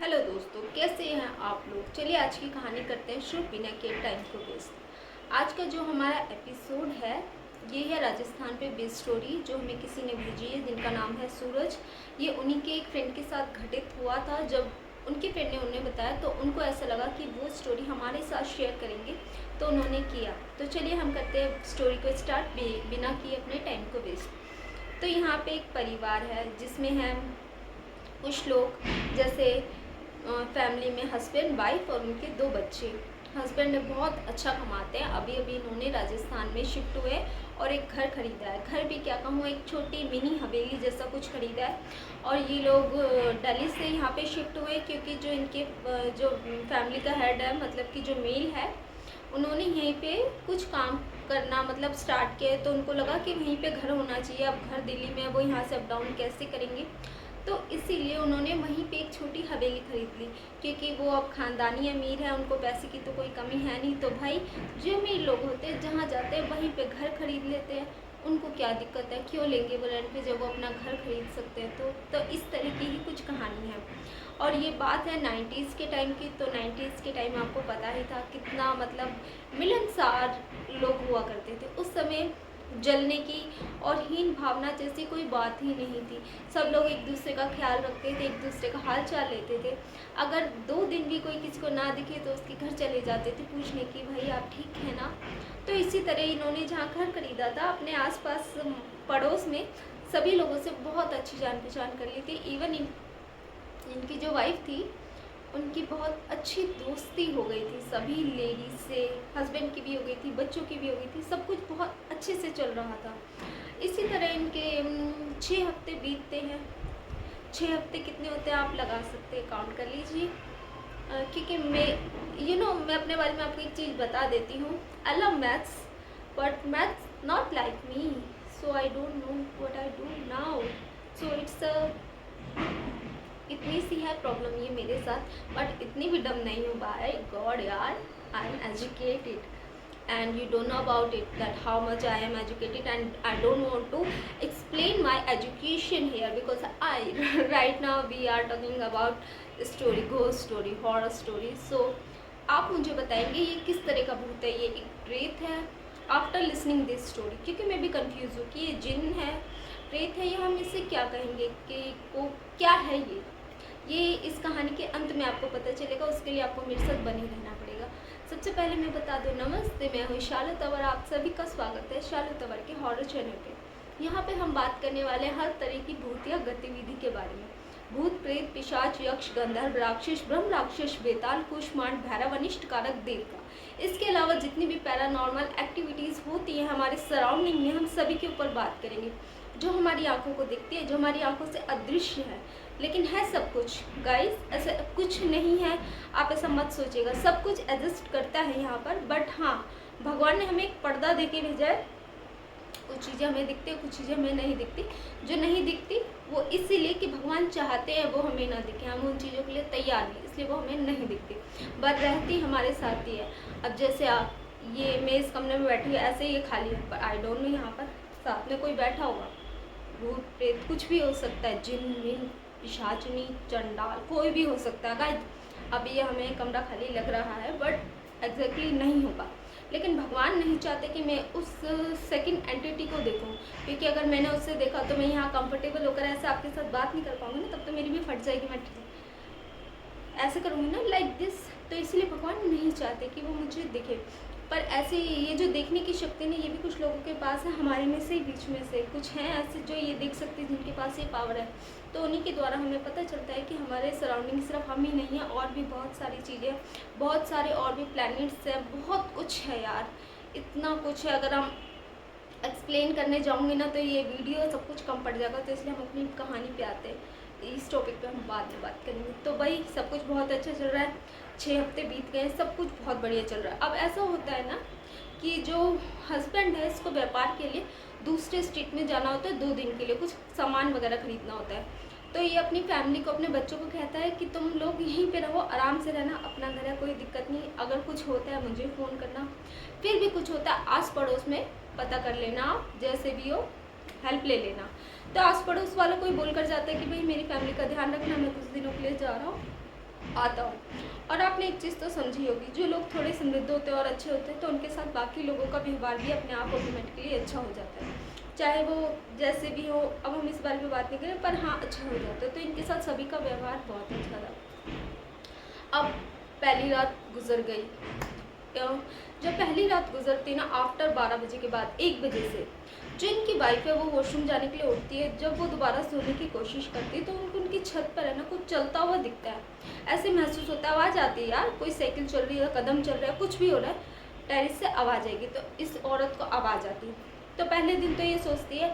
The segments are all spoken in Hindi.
हेलो दोस्तों, कैसे हैं आप लोग। चलिए आज की कहानी करते हैं शुरू बिना के टाइम को वेस्ट। आज का जो हमारा एपिसोड है ये है राजस्थान पे बेस्ड स्टोरी जो हमें किसी ने भेजी है, जिनका नाम है सूरज। ये उन्हीं के एक फ्रेंड के साथ घटित हुआ था। जब उनके फ्रेंड ने उन्हें बताया तो उनको ऐसा लगा कि वो स्टोरी हमारे साथ शेयर करेंगे, तो उन्होंने किया। तो चलिए हम करते हैं स्टोरी को स्टार्ट बिना किए अपने टाइम को वेस्ट। तो यहाँ पे एक परिवार है जिसमें है कुछ लोग, जैसे फैमिली में हस्बैंड वाइफ और उनके 2 बच्चे। हस्बैंड बहुत अच्छा कमाते हैं। अभी अभी इन्होंने राजस्थान में शिफ्ट हुए और एक घर खरीदा है। घर भी क्या कहूँ, एक छोटी मिनी हवेली जैसा कुछ खरीदा है। और ये लोग दिल्ली से यहाँ पे शिफ्ट हुए क्योंकि जो इनके जो फैमिली का हेड है, मतलब कि जो मेल है, उन्होंने यहीं पे कुछ काम करना मतलब स्टार्ट किया। तो उनको लगा कि वहीं पे घर होना चाहिए। अब घर दिल्ली में है, वो यहाँ से अप डाउन कैसे करेंगे, तो इसीलिए उन्होंने वहीं पे एक छोटी हवेली खरीद ली। क्योंकि वो अब ख़ानदानी अमीर है, उनको पैसे की तो कोई कमी है नहीं। तो भाई जो अमीर लोग होते हैं जहाँ जाते हैं वहीं पे घर खरीद लेते हैं। उनको क्या दिक्कत है, क्यों लेंगे वो रेंट पे जब वो अपना घर खरीद सकते हैं। तो इस तरह की ही कुछ कहानी है। और ये बात है 90s के टाइम की। तो 90s के टाइम आपको पता ही था कितना मतलब मिलनसार लोग हुआ करते थे। उस समय जलने की और हीन भावना जैसी कोई बात ही नहीं थी। सब लोग एक दूसरे का ख्याल रखते थे, एक दूसरे का हाल चाल लेते थे। अगर 2 दिन भी कोई किसी को ना दिखे तो उसके घर चले जाते थे पूछने की, भाई आप ठीक है ना। तो इसी तरह इन्होंने जहाँ घर खरीदा था, अपने आसपास पड़ोस में सभी लोगों से बहुत अच्छी जान पहचान कर ली थी। इवन इनकी जो वाइफ थी उनकी बहुत अच्छी दोस्ती हो गई थी सभी लेडीज से। हस्बैंड की भी हो गई थी, बच्चों की भी हो गई थी, सब कुछ बहुत अच्छे से चल रहा था। इसी तरह इनके 6 हफ्ते बीतते हैं। 6 हफ्ते कितने होते हैं आप लगा सकते हैं, काउंट कर लीजिए। क्योंकि मैं अपने बारे में आपको एक चीज़ बता देती हूँ। I love maths but maths not like me, so I don't know what I do now. So it's इतनी सी है प्रॉब्लम ये मेरे साथ, बट इतनी भी डम नहीं हूँ। बाय गॉड यार, I am educated and you don't know about it that how much I am educated, and I don't want to explain my education here because I right now we are talking about story, ghost story, horror story. So आप मुझे बताएंगे ये किस तरह का भूत है, ये एक प्रेत है। आफ्टर लिसनिंग दिस स्टोरी, क्योंकि मैं भी कंफ्यूज हूँ कि ये जिन है, प्रेत है, या हम इसे क्या कहेंगे, कि को क्या है ये इस कहानी के अंत में आपको पता चलेगा। उसके लिए आपको मेरे साथ बने रहना पड़ेगा। सबसे पहले मैं बता दूं, नमस्ते, मैं हूँ शालू तंवर। आप सभी का स्वागत है शालू तंवर के हॉरर चैनल पे। यहाँ पे हम बात करने वाले हैं हर तरह की भूतिया गतिविधि के बारे में। भूत, प्रेत, पिशाच, यक्ष, गंधर्व, राक्षस, ब्रह्म राक्षस, बेताल, कुष्मांड, भैरव, अनिष्ट कारक, देवता। इसके अलावा जितनी भी पैरानॉर्मल एक्टिविटीज़ होती हैं हमारे सराउंडिंग में, हम सभी के ऊपर बात करेंगे। जो हमारी आंखों को दिखती है, जो हमारी आंखों से अदृश्य है, लेकिन है सब कुछ। गाइस ऐसा कुछ नहीं है, आप ऐसा मत सोचिएगा। सब कुछ एग्जिस्ट करता है यहाँ पर, बट हाँ, भगवान ने हमें एक पर्दा दे के भेजा है। कुछ चीज़ें हमें दिखती है, कुछ चीज़ें हमें नहीं दिखती। जो नहीं दिखती वो इसीलिए कि भगवान चाहते हैं वो हमें ना दिखे, हम उन चीज़ों के लिए तैयार नहीं, इसलिए वो हमें नहीं दिखती, बट रहती हमारे साथ ही है। अब जैसे आप, ये मैं इस कमरे में बैठी हूँ, ऐसे ही ये खाली है, पर आई डोंट नो यहाँ पर साथ में कोई बैठा होगा। भूत प्रेत कुछ भी हो सकता है, जिन मिन पिशाचनी चंडाल कोई भी हो सकता है। गाइस अभी ये हमें कमरा खाली लग रहा है, बट एग्जैक्टली नहीं होगा। लेकिन भगवान नहीं चाहते कि मैं उस सेकंड एंटिटी को देखूं, क्योंकि अगर मैंने उससे देखा तो मैं यहाँ कंफर्टेबल होकर ऐसे आपके साथ बात नहीं कर पाऊंगी ना, तब तो मेरी भी फट जाएगी। मैं ऐसे करूँगी ना लाइक दिस, तो इसलिए भगवान नहीं चाहते कि वो मुझे दिखे। पर ऐसे ये जो देखने की शक्ति नहीं, ये भी कुछ लोगों के पास है। हमारे में से बीच में से कुछ हैं ऐसे जो ये देख सकते हैं, जिनके पास ये पावर है। तो उन्हीं के द्वारा हमें पता चलता है कि हमारे सराउंडिंग सिर्फ हम ही नहीं है, और भी बहुत सारी चीज़ें, बहुत सारे और भी प्लैनेट्स हैं, बहुत कुछ है यार, इतना कुछ है। अगर हम एक्सप्लेन करने जाऊँगी ना तो ये वीडियो सब कुछ कम पड़ जाएगा। तो इसलिए हम अपनी कहानी पे आते हैं। इस टॉपिक पे हम बाद में बात करेंगे। तो भाई सब कुछ बहुत अच्छा चल रहा है, 6 हफ्ते बीत गए, सब कुछ बहुत बढ़िया चल रहा है। अब ऐसा होता है ना कि जो हस्बैंड है, इसको व्यापार के लिए दूसरे स्टेट में जाना होता है 2 दिन के लिए, कुछ सामान वगैरह खरीदना होता है। तो ये अपनी फैमिली को, अपने बच्चों को कहता है कि तुम लोग यहीं पे रहो, आराम से रहना, अपना घर है, कोई दिक्कत नहीं। अगर कुछ होता है मुझे फ़ोन करना, फिर भी कुछ होता है आस पड़ोस में पता कर लेना, जैसे भी हो हेल्प ले लेना। तो आस पड़ोस वालों को ही बोल कर जाता है कि भाई मेरी फैमिली का ध्यान रखना, मैं कुछ दिनों के लिए जा रहा हूँ, आता हो। और आपने एक चीज़ तो समझी होगी, जो लोग थोड़े समृद्ध होते हैं और अच्छे होते हैं तो उनके साथ बाकी लोगों का व्यवहार भी अपने आप ऑटोमेटिकली अच्छा हो जाता है, चाहे वो जैसे भी हो। अब हम इस बारे में बात नहीं करें, पर हाँ अच्छा हो जाता है। तो इनके साथ सभी का व्यवहार बहुत अच्छा था। अब पहली रात गुजर गई। जब पहली रात गुजरती ना, आफ्टर 12 बजे के बाद 1 बजे से जो इनकी वाइफ है वो वॉशरूम जाने के लिए उठती है। जब वो दोबारा सोने की कोशिश करती है तो उनको उनकी छत पर है ना कुछ चलता हुआ दिखता है। ऐसे महसूस होता है, आवाज़ आती है यार, कोई साइकिल चल रही है, कदम चल रहा है, कुछ भी हो रहा है, टेरिस से आवाज़ आएगी। तो इस औरत को आवाज़ आती है। तो पहले दिन तो ये सोचती है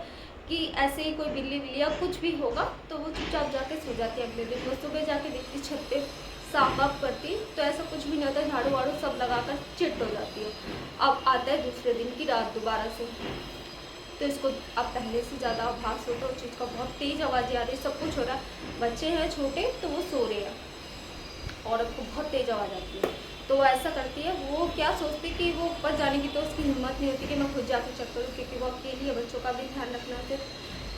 कि ऐसे ही कोई बिल्ली बिल्ली या कुछ भी होगा, तो वो चुपचाप जाके सो जाती है। अगले दिन वो सुबह जाके देखती छत पे, साफ वाफ करती तो ऐसा कुछ भी नहीं होता, झाड़ू वाड़ू सब लगाकर चिट हो जाती है। अब आता है दूसरे दिन की रात दोबारा से, तो इसको अब पहले से ज़्यादा आभास होता है उस चीज़ का, बहुत तेज़ आवाज़ें आ रही है, सब कुछ हो रहा है, बच्चे हैं छोटे तो वो सो रहे हैं, औरत को बहुत तेज़ आवाज़ आती है। तो वो ऐसा करती है, वो क्या सोचती कि वो ऊपर जाने की तो उसकी हिम्मत नहीं होती कि मैं खुद जाकर चेक करूँ, क्योंकि वो अकेली है, बच्चों का भी ध्यान रखना है।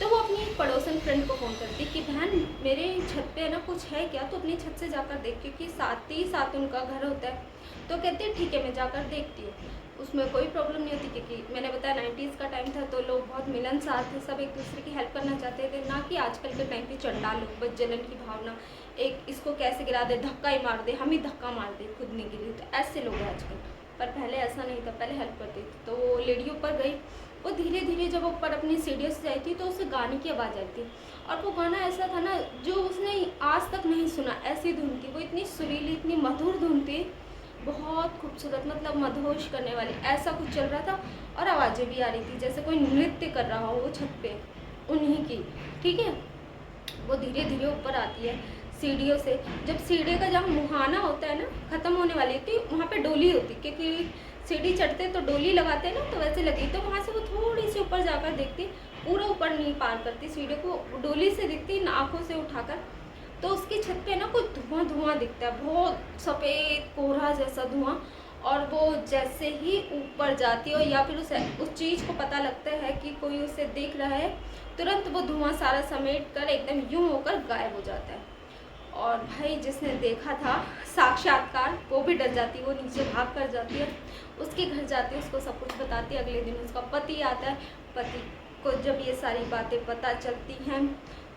तो वो अपनी एक पड़ोसन फ्रेंड को फ़ोन करती कि बहन मेरे छत पे है ना कुछ है क्या, तो अपनी छत से जाकर देख, क्योंकि साथ ही साथ उनका घर होता है। तो कहती है ठीक है मैं जाकर देखती हूँ। उसमें कोई प्रॉब्लम नहीं होती, क्योंकि मैंने बताया 90s का टाइम था तो लोग बहुत मिलनसार थे, सब एक दूसरे की हेल्प करना चाहते थे, ना कि आजकल के टाइम पे चंडाल लोग, बस जलन की भावना, एक इसको कैसे गिरा दे, धक्का ही मार दे, हम ही धक्का मार दे, खुद नहीं गिरी। तो ऐसे लोग हैं आजकल, पर पहले ऐसा नहीं था, पहले हेल्प करते थे। तो वो लेडी ऊपर गई, वो धीरे धीरे जब ऊपर अपनी सीढ़ियों से जाती थी तो उसे गाने की आवाज़ आई थी, और वो गाना ऐसा था ना जो उसने आज तक नहीं सुना, ऐसी धुन थी, वो इतनी सुरीली, इतनी मधुर धुन थी, बहुत खूबसूरत, मतलब मदहोश करने वाली, ऐसा कुछ चल रहा था। और आवाज़ें भी आ रही थी जैसे कोई नृत्य कर रहा हो वो छत पे, उन्हीं की। ठीक है, वो धीरे धीरे ऊपर आती है सीढ़ियों से। जब सीढ़ी का जहाँ मुहाना होता है ना, ख़त्म होने वाली होती, वहाँ पे डोली होती, क्योंकि सीढ़ी चढ़ते तो डोली लगाते हैं ना, तो वैसे लगी। तो वहाँ से वो थोड़ी सी ऊपर जाकर देखती, पूरा ऊपर नहीं पार करती सीढ़ी को, डोली से दिखती आँखों से उठाकर, तो उसकी छत पे ना कुछ धुआं धुआं दिखता है, बहुत सफ़ेद कोहरा जैसा धुआं। और वो जैसे ही ऊपर जाती है या फिर उस चीज़ को पता लगता है कि कोई उसे देख रहा है, तुरंत वो धुआं सारा समेट कर एकदम यूं होकर गायब हो जाता है। और भाई जिसने देखा था साक्षात्कार, वो भी डर जाती है, वो नीचे भाग कर जाती है, उसके घर जाती है, उसको सब कुछ बताती है। अगले दिन उसका पति आता है, पति को जब ये सारी बातें पता चलती हैं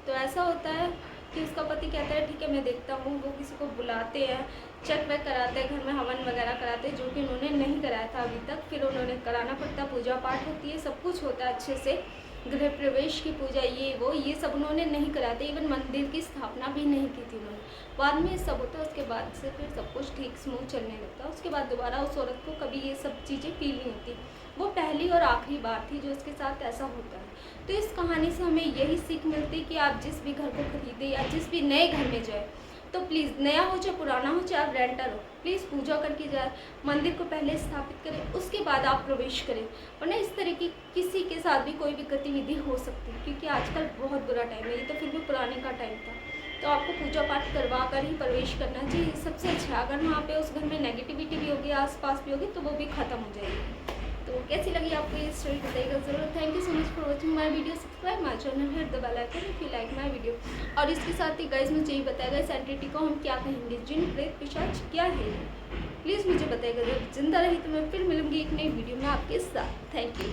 तो ऐसा होता है कि उसका पति कहता है ठीक है मैं देखता हूँ। वो किसी को बुलाते हैं, चेक वेक कराते हैं, घर में हवन वगैरह कराते हैं, जो कि उन्होंने नहीं कराया था अभी तक। फिर उन्होंने कराना पड़ता, पूजा पाठ होती है, सब कुछ होता है अच्छे से, गृह प्रवेश की पूजा, ये सब उन्होंने नहीं कराया था। इवन मंदिर की स्थापना भी नहीं की थी उन्होंने। बाद में ये सब होता है, उसके बाद से फिर सब कुछ ठीक स्मूथ चलने लगता है। उसके बाद दोबारा उस औरत को कभी ये सब चीज़ें फील नहीं होती। वो पहली और आखिरी बार थी जो उसके साथ ऐसा होता है। तो इस कहानी से हमें यही सीख मिलती है कि आप जिस भी घर को खरीदें या जिस भी नए घर में जाए, तो प्लीज़ नया हो चाहे पुराना हो चाहे आप रेंटर हो, प्लीज़ पूजा करके जाए, मंदिर को पहले स्थापित करें, उसके बाद आप प्रवेश करें। वरना इस तरह की किसी के साथ भी कोई भी गतिविधि हो सकती है, क्योंकि आजकल बहुत बुरा टाइम है। ये तो फिर भी पुराने का टाइम था, तो आपको पूजा पाठ करवा कर ही प्रवेश करना चाहिए, सबसे अच्छा। अगर वहाँ पे उस घर में नेगेटिविटी भी होगी, आसपास भी होगी, तो वो भी ख़त्म हो जाएगी। तो कैसी लगी आपको ये स्टोरी बताइएगा ज़रूर। Thank you so much for watching my video. Subscribe my channel, hit the bell icon if you like my video. और इसके साथ ही गाइस मुझे ये बताएगा इस एंटिटी को हम क्या कहेंगे, जिन प्रेत पिशाच क्या है, प्लीज़ मुझे बताइएगा। जब जिंदा रही तो मैं फिर मिलूंगी एक नई वीडियो में आपके साथ। Thank you.